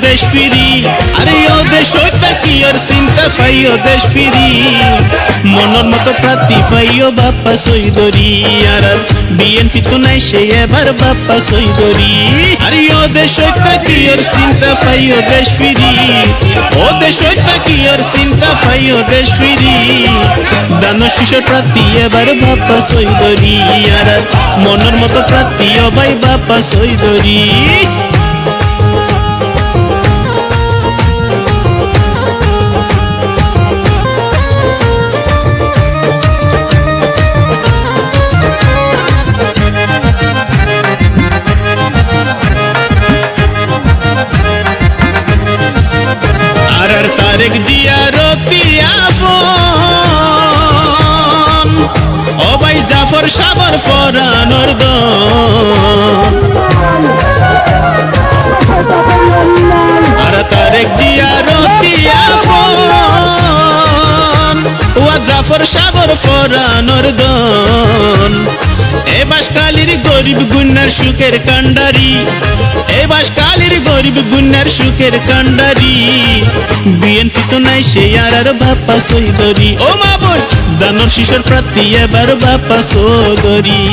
দেশ ফিরি, আরে ও দেশ হইতা কি আর চিন্তা ফাইও দেশ ফিরি, মনের মতো প্রার্থী ফাইও বাপ্পা সৈদরি, আর বিএনপি তো নাই সে এবার বাপ্পা সৈদরি, আরে ও দেশ হইতা কি আর চিন্তা ফাইও দেশ ফিরি, ও দেশ হইতা কি আর চিন্তা ফাইও দেশ ফিরি, দানো শিশর প্রার্থী এবার বাপ্পা সৈদরি, আর মনের মতো প্রার্থী ও ভাই বাপ্পা সৈদরি। তারেক জিয়ার আফন ও ভাই জাফর সাবর ফরানোর দন, আর তারেক জিয়ার আফন ও জাফর সাবর ফরানোর দন, এ বাসকালির গরিব গুন্নার সুখের কান্ডারি, এ বাসকালির গরিব গুন্নার সুখের কান্ডারি, বিএনপি তো নাই সে আর বাপ্পা সৈদরি, ও মা বোন দানোর শিশর প্রার্থী এবার বাপ্পা সৈদরি।